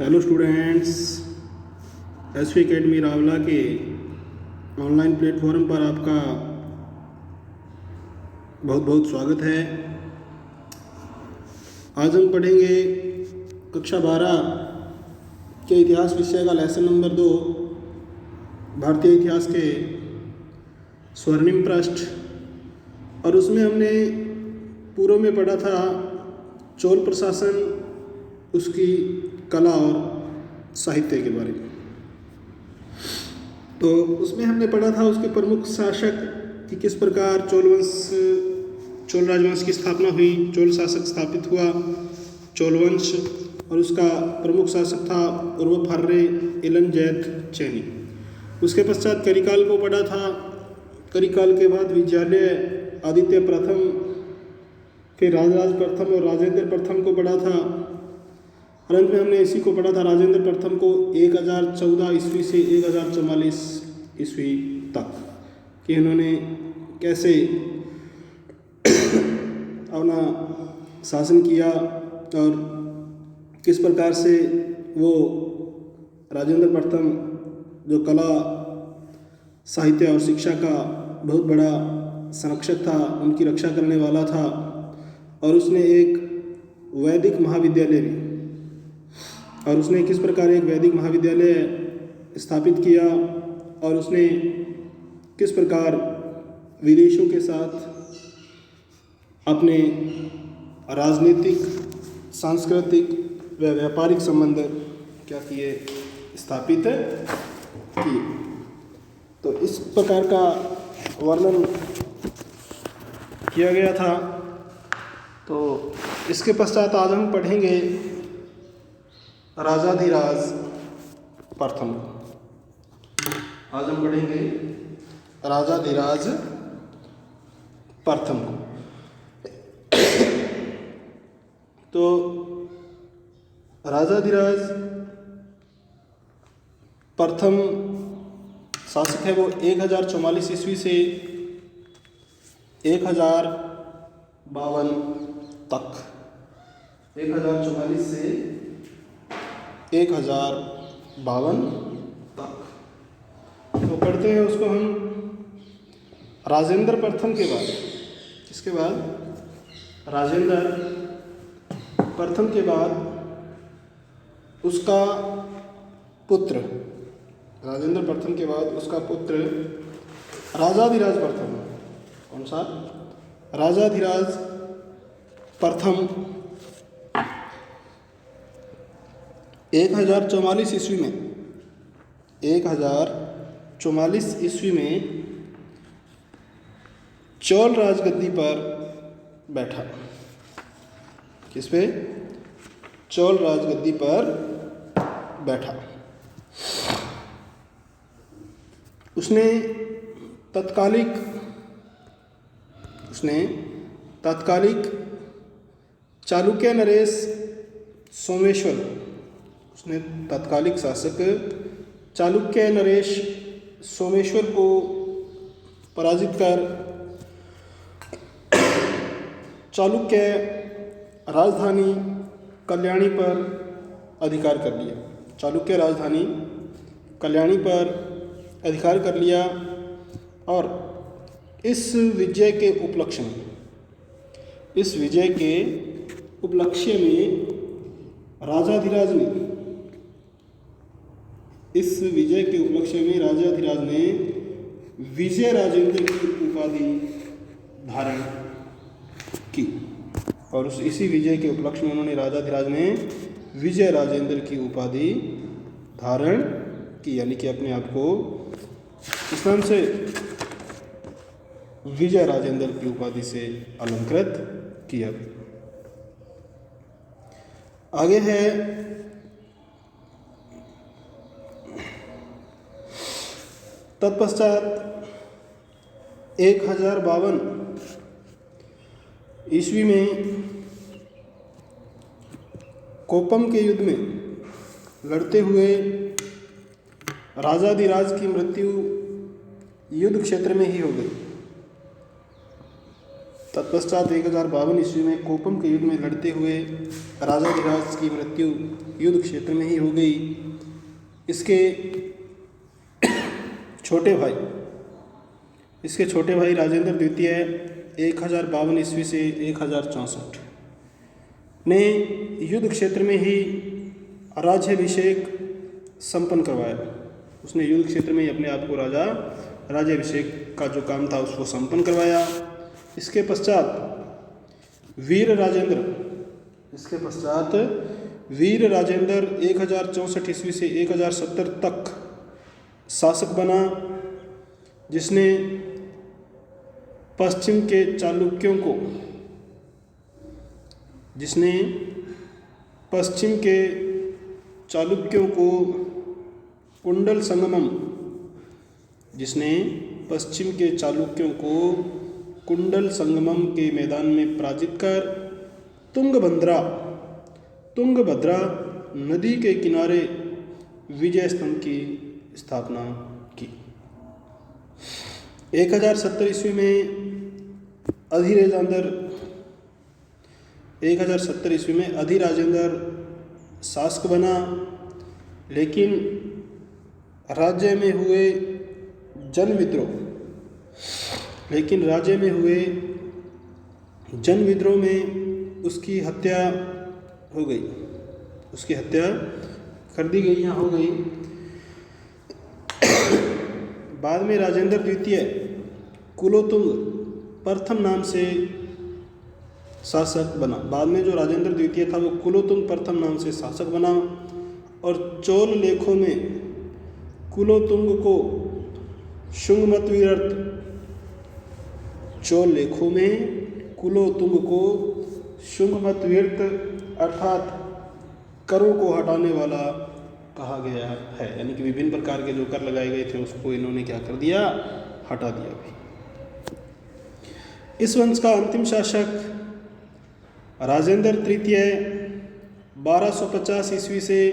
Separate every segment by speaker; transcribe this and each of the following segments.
Speaker 1: Hello students, SV academy Rawla के online platform पर आपका बहुत बहुत स्वागत है। आज हम पढ़ेंगे कक्षा 12 के इतिहास विषय का लेसन नंबर 2, भारतीय इतिहास के स्वर्णिम पृष्ठ। और उसमें हमने पूर्व में पढ़ा था चोल प्रशासन, उसकी कला और साहित्य के बारे में। तो उसमें हमने पढ़ा था उसके प्रमुख शासक कि किस प्रकार चोल राजवंश की स्थापना हुई, चोल शासक स्थापित हुआ, चोल वंश, और उसका प्रमुख शासक था उर्वफार्रे इलनजैत चैनी। उसके पश्चात करिकाल को पढ़ा था। करिकाल के बाद विजयालय, आदित्य प्रथम, फिर राजराज प्रथम और राजेंद्र प्रथम को पढ़ा था। और अंत में हमने इसी को पढ़ा था, राजेंद्र प्रथम को 1014 ईस्वी से 1044 ईस्वी तक, कि इन्होंने कैसे अपना शासन किया और किस प्रकार से वो राजेंद्र प्रथम जो कला, साहित्य और शिक्षा का बहुत बड़ा संरक्षक था, उनकी रक्षा करने वाला था। और उसने एक वैदिक महाविद्यालय भी, और उसने किस प्रकार एक वैदिक महाविद्यालय स्थापित किया, और उसने किस प्रकार विदेशों के साथ अपने राजनीतिक, सांस्कृतिक व व्यापारिक संबंध क्या किए, स्थापित किए। तो इस प्रकार का वर्णन किया गया था। तो इसके पश्चात आज हम पढ़ेंगे राजाधिराज प्रथम। आज हम पढ़ेंगे राजाधिराज प्रथम को। तो राजाधिराज प्रथम शासक है वो 1044 ईस्वी से 1052 तक, 1044 से 1052 तक। तो पढ़ते हैं उसको हम राजेंद्र प्रथम के बाद। इसके बाद राजेंद्र प्रथम के बाद उसका पुत्र, राजेंद्र प्रथम के बाद उसका पुत्र राजाधिराज प्रथम। कौन सा? राजाधिराज प्रथम 1044 ईस्वी में, 1044 ईस्वी में चोल राजगद्दी पर बैठा। किस पे? चोल राजगद्दी पर बैठा। उसने तत्कालिक चालुक्य नरेश सोमेश्वर, उसने तत्कालिक शासक चालुक्य नरेश सोमेश्वर को पराजित कर चालुक्य राजधानी कल्याणी पर अधिकार कर लिया। चालुक्य राजधानी कल्याणी पर अधिकार कर लिया। और इस विजय के उपलक्ष्य में, राजाधिराज ने विजय राजेंद्र की उपाधि धारण की। और इसी विजय के उपलक्ष्य में उन्होंने, राजाधिराज ने विजय राजेंद्र की उपाधि धारण की, यानी कि अपने आप को इस नाम से, विजय राजेंद्र की उपाधि से अलंकृत किया। आगे है तत्पश्चात 1052 ईस्वी में कोप्पम के युद्ध में लड़ते हुए राजाधिराज की मृत्यु युद्ध क्षेत्र में ही हो गई। तत्पश्चात 1052 ईस्वी में कोपम के युद्ध में लड़ते हुए राजाधिराज की मृत्यु युद्ध क्षेत्र में ही हो गई। इसके छोटे भाई राजेंद्र द्वितीय 1052 ईस्वी से 1064 ने युद्ध क्षेत्र में ही राज्याभिषेक संपन्न करवाया। उसने युद्ध क्षेत्र में ही अपने आप को राज्याभिषेक का जो काम था उसको संपन्न करवाया। इसके पश्चात वीर राजेंद्र 1064 ईस्वी से 1070 तक शासक बना, जिसने पश्चिम के चालुक्यों को कुंडल संगमम के मैदान में पराजित कर तुंगभद्रा नदी के किनारे विजय स्तंभ की स्थापना की। 1070 ईस्वी में अधिराजेंद्र शासक बना, लेकिन राज्य में हुए जन विद्रोह में उसकी हत्या कर दी गई या हो गई। बाद में राजेंद्र द्वितीय कुलोतुंग प्रथम नाम से शासक बना। बाद में जो राजेंद्र द्वितीय था वो कुलोतुंग प्रथम नाम से शासक बना और चोल लेखों में कुलोतुंग को शुंगमतवीर्त अर्थात करों को हटाने वाला कहा गया है। यानी कि विभिन्न प्रकार के जो कर लगाए गए थे उसको इन्होंने क्या कर दिया, हटा दिया भी। इस वंश का अंतिम शासक राजेंद्र तृतीय 1250 ईस्वी से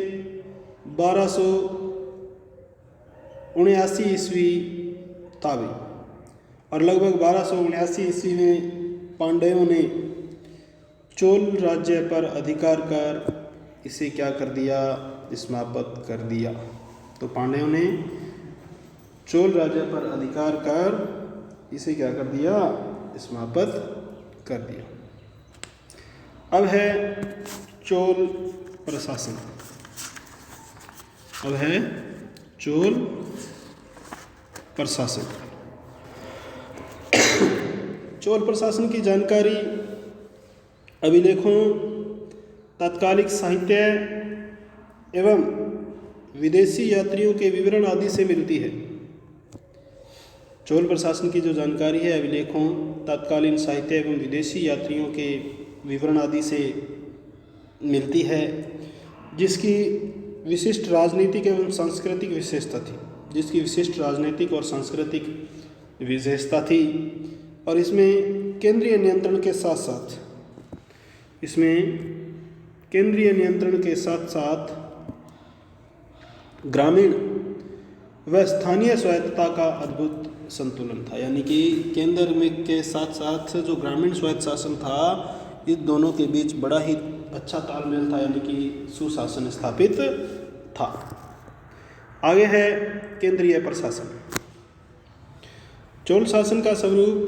Speaker 1: 1279 ईस्वी था भी, और लगभग 1279 ईस्वी में पांड्यों ने चोल राज्य पर अधिकार कर इसे क्या कर दिया, समाप्त कर दिया। तो पांड्यों ने चोल राज्य पर अधिकार कर इसे क्या कर दिया, समाप्त कर दिया। अब है चोल प्रशासन। चोल प्रशासन की जानकारी अभिलेखों, तात्कालिक साहित्य एवं विदेशी यात्रियों के विवरण आदि से मिलती है। चोल प्रशासन की जो जानकारी है अभिलेखों, तात्कालीन साहित्य एवं विदेशी यात्रियों के विवरण आदि से मिलती है, जिसकी विशिष्ट राजनीतिक एवं सांस्कृतिक विशेषता थी। और इसमें केंद्रीय नियंत्रण के साथ ग्रामीण व स्थानीय स्वायत्तता का अद्भुत संतुलन था। यानी कि केंद्र में के साथ साथ जो ग्रामीण स्वायत्त शासन था, इस दोनों के बीच बड़ा ही अच्छा तालमेल था, यानी कि सुशासन स्थापित था। आगे है केंद्रीय प्रशासन। चोल शासन का स्वरूप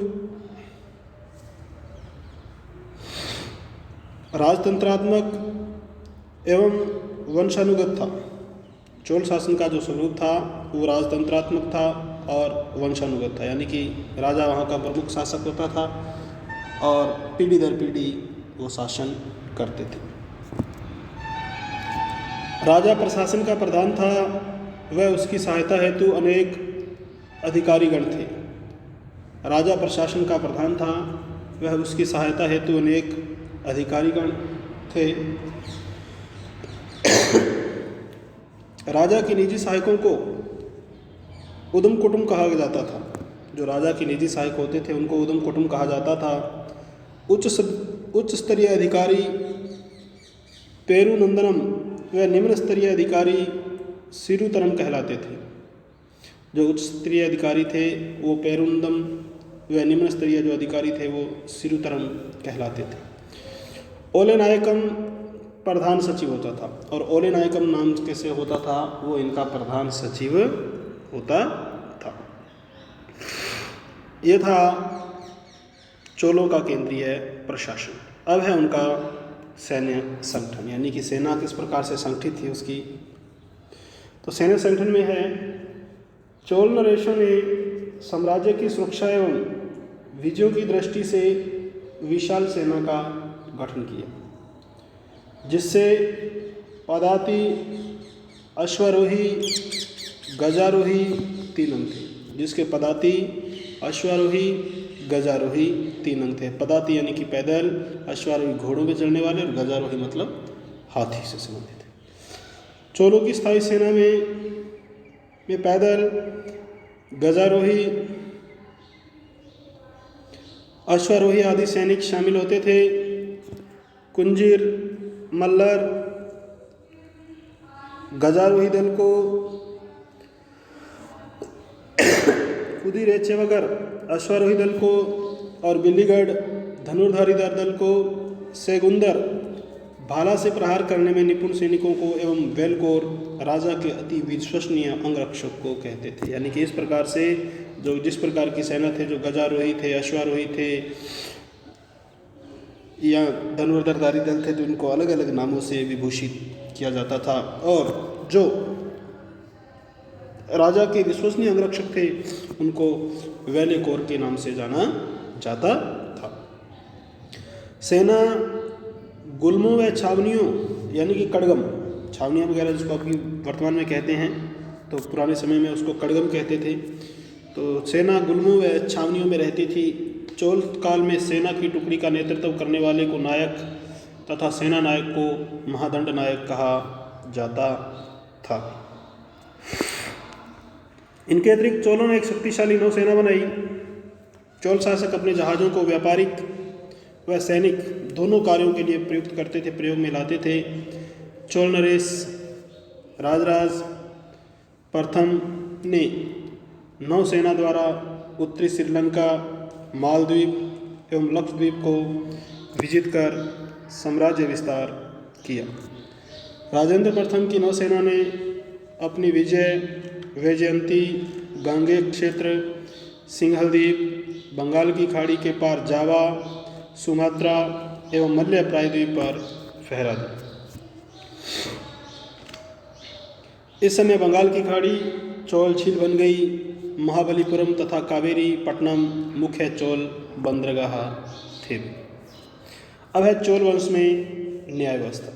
Speaker 1: राजतंत्रात्मक एवं वंशानुगत था। चोल शासन का जो स्वरूप था वो राजतंत्रात्मक था और वंशानुगत था, यानी कि राजा वहाँ का प्रमुख शासक होता था और पीढ़ी दर पीढ़ी वो शासन करते थे। राजा प्रशासन का प्रधान था, वह उसकी सहायता हेतु अनेक अधिकारीगण थे। राजा प्रशासन का प्रधान था, वह उसकी सहायता हेतु अनेक अधिकारीगण थे। राजा के निजी सहायकों को उदम कुटुंब कहा जाता था। जो राजा के निजी सहायक होते थे उनको उदम कुटुंब कहा जाता था। उच्च स्तरीय अधिकारी पेरुनंदनम व निम्न स्तरीय अधिकारी सिरुतरम कहलाते थे। जो उच्च स्तरीय अधिकारी थे वो पेरुनंदम व निम्न स्तरीय जो अधिकारी थे वो सिरुतरम कहलाते थे। ओले नायकम प्रधान सचिव होता था, और ओले नायकम नाम कैसे होता था, वो इनका प्रधान सचिव होता था। ये था चोलों का केंद्रीय प्रशासन। अब है उनका सैन्य संगठन, यानी कि सेना किस प्रकार से संगठित थी उसकी। तो सैन्य संगठन में है, चोल नरेशों ने साम्राज्य की सुरक्षा एवं विजयों की दृष्टि से विशाल सेना का गठन किया, जिससे पदाति, अश्वारोही, गजारोही 3 अंग थे। जिसके पदाति, अश्वारोही, गजारोही 3 अंग थे। पदाति यानी कि पैदल, अश्वारोही घोड़ों पे चढ़ने वाले, और गजारोही मतलब हाथी से संबंधित है। चोलों की स्थायी सेना में पैदल, गजारोही, अश्वारोही आदि सैनिक शामिल होते थे। कुंजीर, मल्लर, गजारोही दल को कुदी चेवगर, अश्वारोही दल को, और बिल्लीगढ़ धनुर्धारी दल को सेगुंदर भाला से प्रहार करने में निपुण सैनिकों को एवं वेलकोर राजा के अति विश्वसनीय अंगरक्षक को कहते थे। यानी कि इस प्रकार से जो जिस प्रकार की सेना थे, जो गजारोही थे, अश्वारोही थे या धनुर्धरधारी दल थे, तो इनको अलग अलग नामों से विभूषित किया जाता था। और जो राजा के विश्वसनीय अंगरक्षक थे उनको वेलेकोर के नाम से जाना जाता था। सेना गुल्मों व छावनियों यानी कि कड़गम, छावनियाँ वगैरह जिसको अभी वर्तमान में कहते हैं, तो पुराने समय में उसको कड़गम कहते थे। तो सेना गुल्मों व छावनियों में रहती थी। चोल काल में सेना की टुकड़ी का नेतृत्व करने वाले को नायक तथा सेना नायक को महादंड नायक कहा जाता था। इनके अतिरिक्त चोलों ने एक शक्तिशाली नौसेना बनाई। चोल शासक अपने जहाज़ों को व्यापारिक व सैनिक दोनों कार्यों के लिए प्रयुक्त करते थे, प्रयोग में लाते थे। चोल नरेश राजराज प्रथम ने नौसेना द्वारा उत्तरी श्रीलंका, मालद्वीप एवं लक्षद्वीप को विजित कर साम्राज्य विस्तार किया। राजेंद्र प्रथम की नौसेना ने अपनी विजय वैजयंती, गांगे क्षेत्र, सिंघल द्वीप, बंगाल की खाड़ी के पार जावा, सुमात्रा एवं मलय प्रायद्वीप पर फहरा दी। इस समय बंगाल की खाड़ी चोल झील बन गई। महाबलीपुरम तथा कावेरी पट्टनम मुख्य चोल बंदरगाह थे। अब है चोल वंश में न्याय व्यवस्था।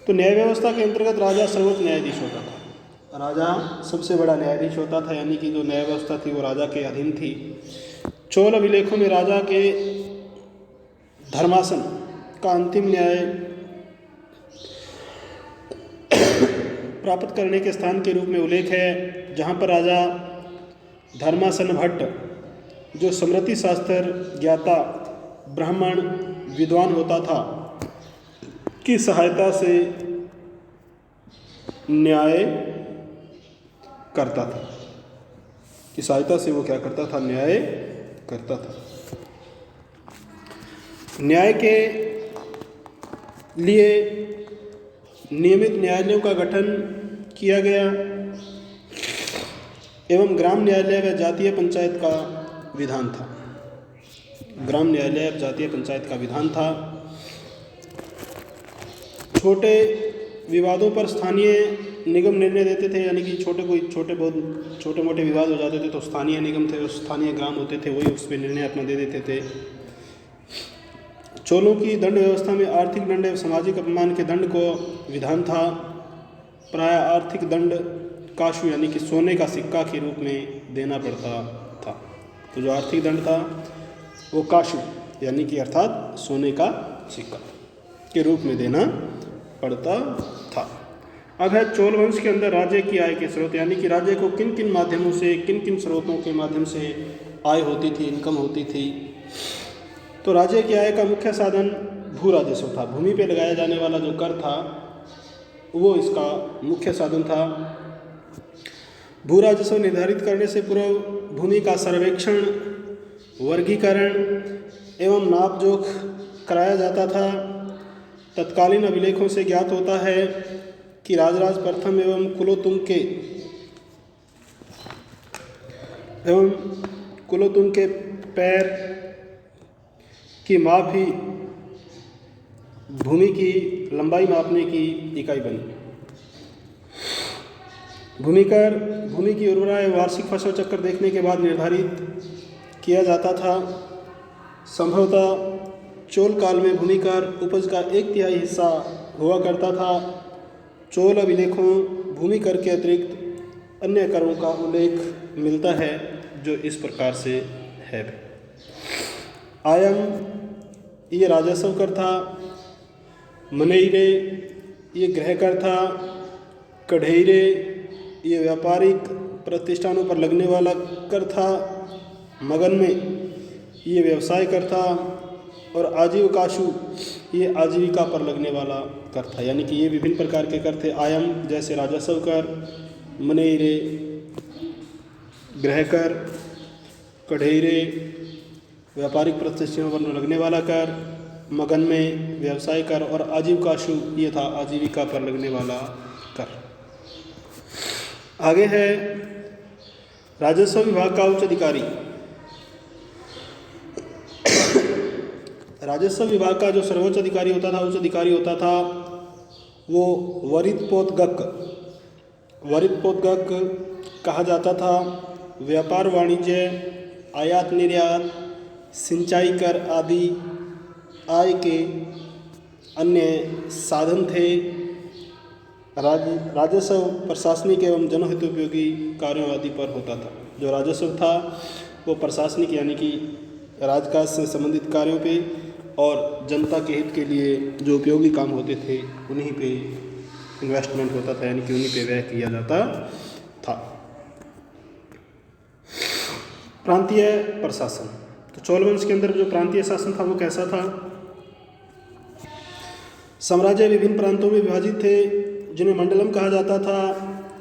Speaker 1: तो न्याय व्यवस्था के अंतर्गत राजा सर्वोच्च न्यायाधीश होता था। राजा सबसे बड़ा न्यायाधीश होता था, यानी कि जो न्याय व्यवस्था थी वो राजा के अधीन थी। चोल अभिलेखों में राजा के धर्मासन का अंतिम न्याय प्राप्त करने के स्थान के रूप में उल्लेख है, जहाँ पर राजा धर्मासन भट्ट, जो स्मृति शास्त्र ज्ञाता ब्राह्मण विद्वान होता था, की सहायता से न्याय करता था। की सहायता से वो क्या करता था? न्याय करता था। न्याय के लिए नियमित न्यायालयों का गठन किया गया एवं ग्राम न्यायालय व जातीय पंचायत का विधान था। ग्राम न्यायालय व जातीय पंचायत का विधान था। छोटे विवादों पर स्थानीय निगम निर्णय देते थे, यानी कि छोटे मोटे विवाद हो जाते थे तो स्थानीय निगम थे, स्थानीय ग्राम होते थे, वही उस पर निर्णय अपना दे देते थे। चोलों की दंड व्यवस्था में आर्थिक दंड एवं सामाजिक अपमान के दंड को विधान था। प्राय आर्थिक दंड काशु यानी कि सोने का सिक्का के रूप में देना पड़ता था। तो जो आर्थिक दंड था वो काशु यानी कि अर्थात सोने का सिक्का के रूप में देना पड़ता था। अब है चोल वंश के अंदर राज्य की आय के स्रोत, यानी कि राज्य को किन किन माध्यमों से, किन किन स्रोतों के माध्यम से आय होती थी, इनकम होती थी। तो राज्य की आय का मुख्य साधन भू राजस्व था। भूमि पे लगाया जाने वाला जो कर था वो इसका मुख्य साधन था। भू राजस्व निर्धारित करने से पूर्व भूमि का सर्वेक्षण वर्गीकरण एवं नापजोख कराया जाता था। तत्कालीन अभिलेखों से ज्ञात होता है कि राजराज प्रथम एवं कुलोत्तुंग के पैर की माप ही भूमि की लंबाई मापने की इकाई बनी। भूमि की उर्वरा एवं वार्षिक फसल चक्र देखने के बाद निर्धारित किया जाता था। संभवतः चोल काल में भूमि कर उपज का 1/3 हिस्सा हुआ करता था। चोल अभिलेखों भूमि कर के अतिरिक्त अन्य करों का उल्लेख मिलता है जो इस प्रकार से है। आयम ये राजस्व कर था, मनेइरे ये गृह कर था, कढ़ेरे ये व्यापारिक प्रतिष्ठानों पर लगने वाला कर था, मगन में ये व्यवसाय कर था और आजीविकाशु ये आजीविका पर लगने वाला कर था। यानी कि ये विभिन्न प्रकार के कर थे। आयम जैसे राजस्व कर, मनेइरे गृह कर, कढ़ेरे व्यापारिक प्रतिष्ठानों पर लगने वाला कर, मगन में व्यवसाय कर और आजीविकाशु ये था आजीविका पर लगने वाला कर। आगे है राजस्व विभाग का उच्च अधिकारी। राजस्व विभाग का जो सर्वोच्च अधिकारी होता था, उच्च अधिकारी होता था, वो वरितपोतगक कहा जाता था। व्यापार वाणिज्य, आयात निर्यात, सिंचाई कर आदि आय के अन्य साधन थे। राजस्व प्रशासनिक एवं जनहितोपयोगी कार्यों आदि पर होता था। जो राजस्व था वो प्रशासनिक यानी कि राजकाज से संबंधित कार्यों पे और जनता के हित के लिए जो उपयोगी काम होते थे उन्हीं पे इन्वेस्टमेंट होता था, यानी कि उन्हीं पे व्यय किया जाता था। प्रांतीय प्रशासन, तो चोल वंश के अंदर जो प्रांतीय शासन था वो कैसा था? साम्राज्य विभिन्न प्रांतों में विभाजित थे जिन्हें मंडलम कहा जाता था।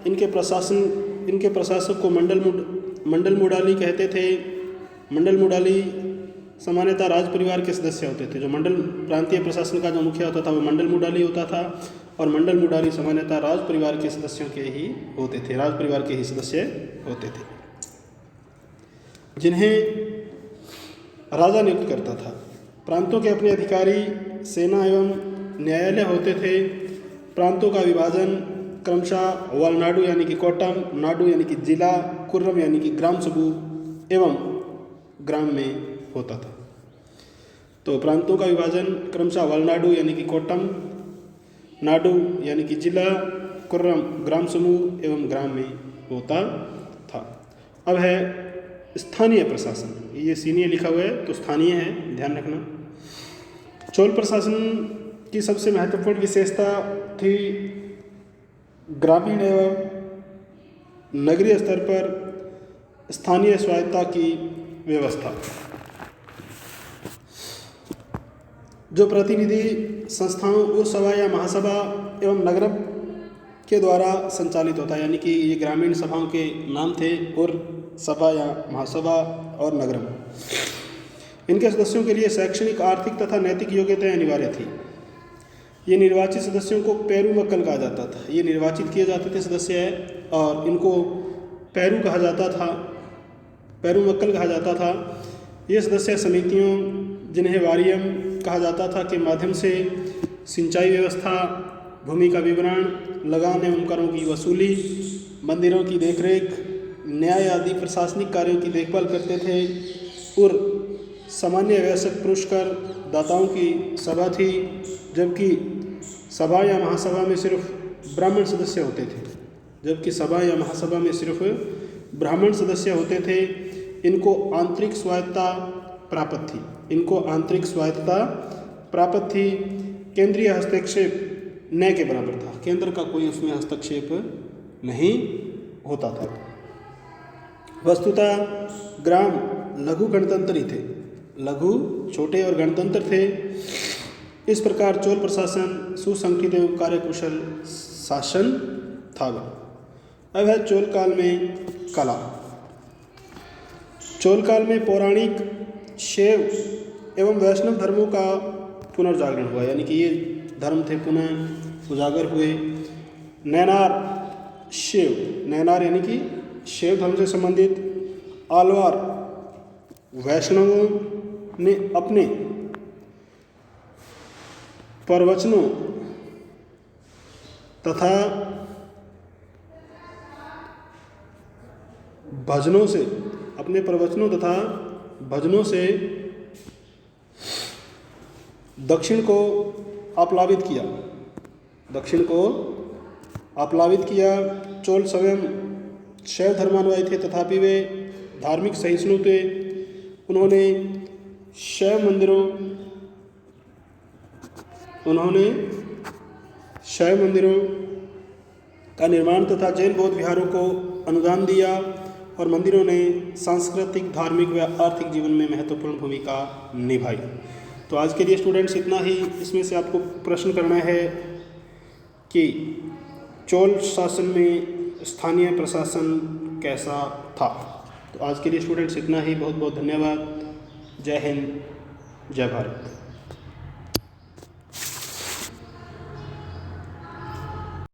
Speaker 1: इनके प्रशासक को मंडल मुडाली कहते थे। मंडल मुडाली सामान्यतः राज परिवार के सदस्य होते थे। जो मंडल प्रांतीय प्रशासन का जो मुखिया होता था वो मंडल मुडाली होता था और मंडल मुडाली सामान्यतः राज परिवार के सदस्यों के ही होते थे, राज परिवार के ही सदस्य होते थे, जिन्हें राजा नियुक्त करता था। प्रांतों के अपने अधिकारी, सेना एवं न्यायालय होते थे। प्रांतों का विभाजन क्रमशः वालनाडु यानी कि कोट्टम, नाडु यानी कि जिला, कुर्रम यानी कि ग्राम समूह एवं ग्राम में होता था। तो प्रांतों का विभाजन क्रमशः वालनाडु यानी कि कोट्टम, नाडु यानी कि जिला, कुर्रम ग्राम समूह एवं ग्राम में होता था। अब है स्थानीय प्रशासन। ये सीनियर लिखा हुआ है तो स्थानीय है, ध्यान रखना। चोल प्रशासन की सबसे महत्वपूर्ण विशेषता थी ग्रामीण एवं नगरीय स्तर पर स्थानीय स्वायत्तता की व्यवस्था। जो प्रतिनिधि संस्थाओं उर्सभा या महासभा एवं नगरम के द्वारा संचालित होता है, यानी कि ये ग्रामीण सभाओं के नाम थे, उर्सभा या महासभा और नगरम। इनके सदस्यों के लिए शैक्षणिक, आर्थिक तथा नैतिक योग्यताएं अनिवार्य थी। ये निर्वाचित सदस्यों को पेरूमक्कल कहा जाता था। ये निर्वाचित किए जाते थे सदस्य है और इनको पेरू कहा जाता था, पेरूमक्कल कहा जाता था। ये सदस्य समितियों, जिन्हें वारियम कहा जाता था, के माध्यम से सिंचाई व्यवस्था, भूमि का विवरण, लगान एवं करों की वसूली, मंदिरों की देखरेख, न्याय आदि प्रशासनिक कार्यों की देखभाल करते थे। और सामान्य वयस्क पुरस्कार दाताओं की सभा थी, जबकि सभा या महासभा में सिर्फ ब्राह्मण सदस्य होते थे। जबकि सभा या महासभा में सिर्फ ब्राह्मण सदस्य होते थे। इनको आंतरिक स्वायत्तता प्राप्त थी। केंद्रीय हस्तक्षेप न के बराबर था। केंद्र का कोई उसमें हस्तक्षेप नहीं होता था। वस्तुतः ग्राम लघु गणतंत्री थे, लघु छोटे और गणतंत्र थे। इस प्रकार चोल प्रशासन सुसंगठित एवं कार्यकुशल शासन था। अब है चोल काल में कला। चोल काल में पौराणिक शैव एवं वैष्णव धर्मों का पुनर्जागरण हुआ, यानी कि ये धर्म थे पुनः उजागर हुए। नैनार शैव, नैनार यानी कि शैव धर्म से संबंधित आलवार वैष्णवों ने अपने प्रवचनों तथा भजनों से, अपने प्रवचनों तथा भजनों से दक्षिण को आप्लावित किया, दक्षिण को आप्लावित किया। चोल स्वयं शैव धर्मानुयायी थे, तथापि वे धार्मिक सहिष्णु थे। उन्होंने शैव मंदिरों का निर्माण तथा जैन बौद्ध विहारों को अनुदान दिया, और मंदिरों ने सांस्कृतिक, धार्मिक व आर्थिक जीवन में महत्वपूर्ण भूमिका निभाई। तो आज के लिए स्टूडेंट्स इतना ही। इसमें से आपको प्रश्न करना है कि चोल शासन में स्थानीय प्रशासन कैसा था। तो आज के लिए स्टूडेंट्स इतना ही। बहुत बहुत धन्यवाद। जय हिंद, जय भारत।